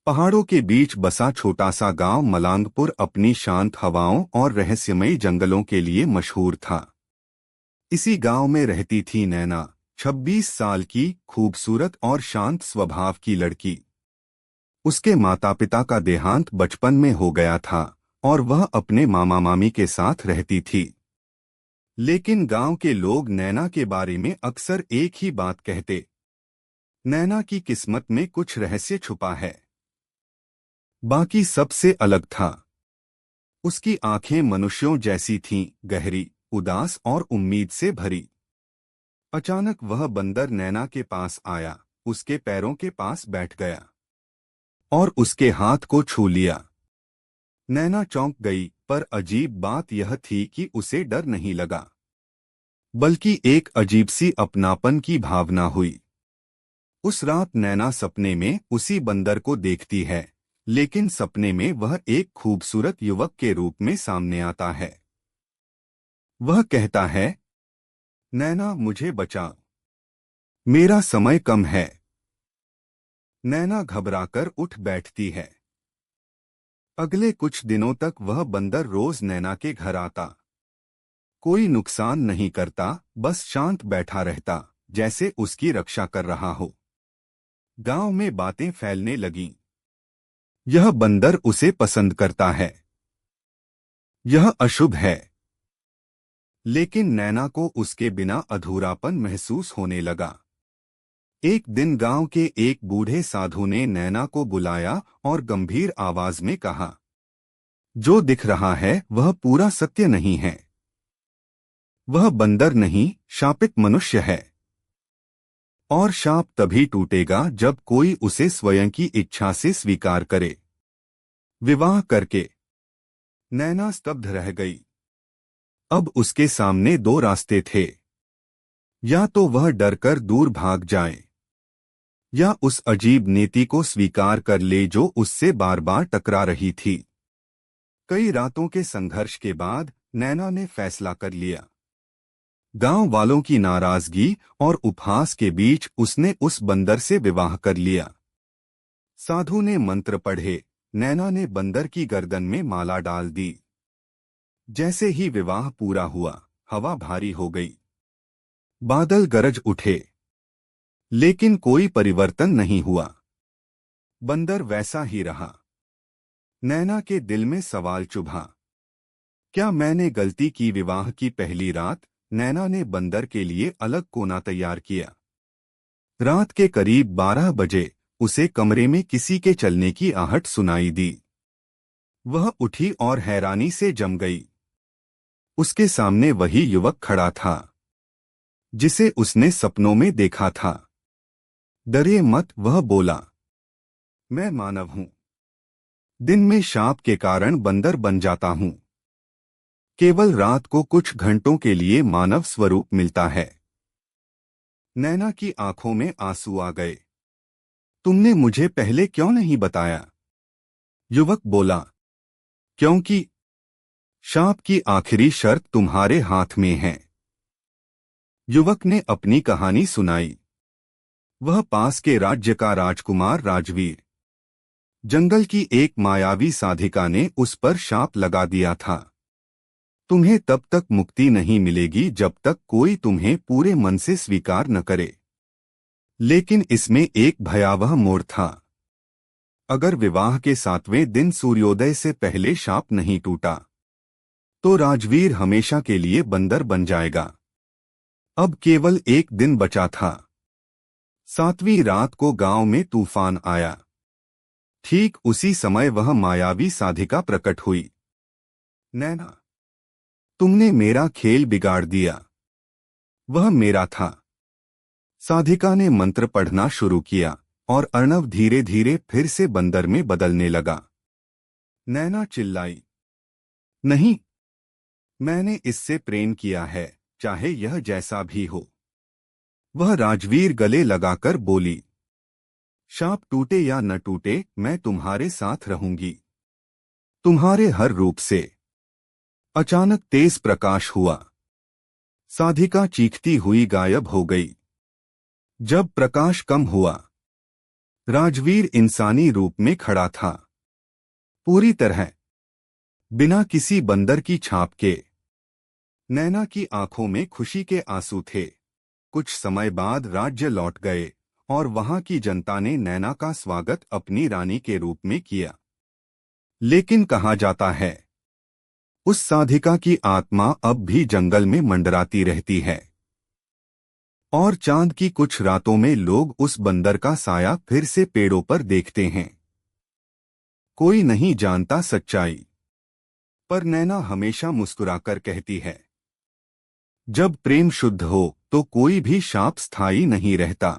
पहाड़ों के बीच बसा छोटा सा गांव मलांगपुर अपनी शांत हवाओं और रहस्यमयी जंगलों के लिए मशहूर था। इसी गांव में रहती थी नैना, 26 साल की खूबसूरत और शांत स्वभाव की लड़की। उसके माता पिता का देहांत बचपन में हो गया था और वह अपने मामा मामी के साथ रहती थी। लेकिन गांव के लोग नैना के बारे में अक्सर एक ही बात कहते, नैना की किस्मत में कुछ रहस्य छुपा है। बाकी सबसे अलग था। उसकी आंखें मनुष्यों जैसी थीं, गहरी, उदास और उम्मीद से भरी। अचानक वह बंदर नैना के पास आया, उसके पैरों के पास बैठ गया और उसके हाथ को छू लिया। नैना चौंक गई, पर अजीब बात यह थी कि उसे डर नहीं लगा, बल्कि एक अजीब सी अपनापन की भावना हुई। उस रात नैना सपने में उसी बंदर को देखती है, लेकिन सपने में वह एक खूबसूरत युवक के रूप में सामने आता है। वह कहता है, नैना मुझे बचाओ, मेरा समय कम है। नैना घबराकर उठ बैठती है। अगले कुछ दिनों तक वह बंदर रोज नैना के घर आता। कोई नुकसान नहीं करता, बस शांत बैठा रहता, जैसे उसकी रक्षा कर रहा हो। गांव में बातें फैलने लगीं। यह बंदर उसे पसंद करता है, यह अशुभ है। लेकिन नैना को उसके बिना अधूरापन महसूस होने लगा। एक दिन गांव के एक बूढ़े साधु ने नैना को बुलाया और गंभीर आवाज में कहा, जो दिख रहा है वह पूरा सत्य नहीं है। वह बंदर नहीं, शापित मनुष्य है। और शाप तभी टूटेगा जब कोई उसे स्वयं की इच्छा से स्वीकार करे। विवाह करके नैना स्तब्ध रह गई। अब उसके सामने दो रास्ते थे। या तो वह डरकर दूर भाग जाए, या उस अजीब नीति को स्वीकार कर ले जो उससे बार बार टकरा रही थी। कई रातों के संघर्ष के बाद नैना ने फैसला कर लिया। गांव वालों की नाराजगी और उपहास के बीच उसने उस बंदर से विवाह कर लिया। साधु ने मंत्र पढ़े, नैना ने बंदर की गर्दन में माला डाल दी। जैसे ही विवाह पूरा हुआ, हवा भारी हो गई। बादल गरज उठे, लेकिन कोई परिवर्तन नहीं हुआ। बंदर वैसा ही रहा। नैना के दिल में सवाल चुभा, क्या मैंने गलती की? विवाह की पहली रात नैना ने बंदर के लिए अलग कोना तैयार किया। रात के करीब 12 बजे उसे कमरे में किसी के चलने की आहट सुनाई दी। वह उठी और हैरानी से जम गई। उसके सामने वही युवक खड़ा था, जिसे उसने सपनों में देखा था। डरे मत, वह बोला, मैं मानव हूं। दिन में शाप के कारण बंदर बन जाता हूं। केवल रात को कुछ घंटों के लिए मानव स्वरूप मिलता है। नैना की आंखों में आंसू आ गए। तुमने मुझे पहले क्यों नहीं बताया? युवक बोला, क्योंकि शाप की आखिरी शर्त तुम्हारे हाथ में है। युवक ने अपनी कहानी सुनाई। वह पास के राज्य का राजकुमार राजवीर। जंगल की एक मायावी साधिका ने उस पर शाप लगा दिया था। तुम्हें तब तक मुक्ति नहीं मिलेगी जब तक कोई तुम्हें पूरे मन से स्वीकार न करे। लेकिन इसमें एक भयावह मोड़ था। अगर विवाह के 7वें दिन सूर्योदय से पहले शाप नहीं टूटा, तो राजवीर हमेशा के लिए बंदर बन जाएगा। अब केवल एक दिन बचा था। 7वीं रात को गांव में तूफान आया। ठीक उसी समय वह मायावी साधिका प्रकट हुई। नैना, तुमने मेरा खेल बिगाड़ दिया। वह मेरा था। साधिका ने मंत्र पढ़ना शुरू किया और अर्णव धीरे धीरे फिर से बंदर में बदलने लगा। नैना चिल्लाई, नहीं, मैंने इससे प्रेम किया है, चाहे यह जैसा भी हो। वह राजवीर गले लगाकर बोली, शाप टूटे या न टूटे, मैं तुम्हारे साथ रहूंगी, तुम्हारे हर रूप से। अचानक तेज प्रकाश हुआ। साधिका चीखती हुई गायब हो गई। जब प्रकाश कम हुआ, राजवीर इंसानी रूप में खड़ा था, पूरी तरह बिना किसी बंदर की छाप के। नैना की आंखों में खुशी के आंसू थे। कुछ समय बाद राज्य लौट गए और वहां की जनता ने नैना का स्वागत अपनी रानी के रूप में किया। लेकिन कहा जाता है, उस साधिका की आत्मा अब भी जंगल में मंडराती रहती है और चांद की कुछ रातों में लोग उस बंदर का साया फिर से पेड़ों पर देखते हैं। कोई नहीं जानता सच्चाई, पर नैना हमेशा मुस्कुराकर कहती है, जब प्रेम शुद्ध हो तो कोई भी शाप स्थायी नहीं रहता।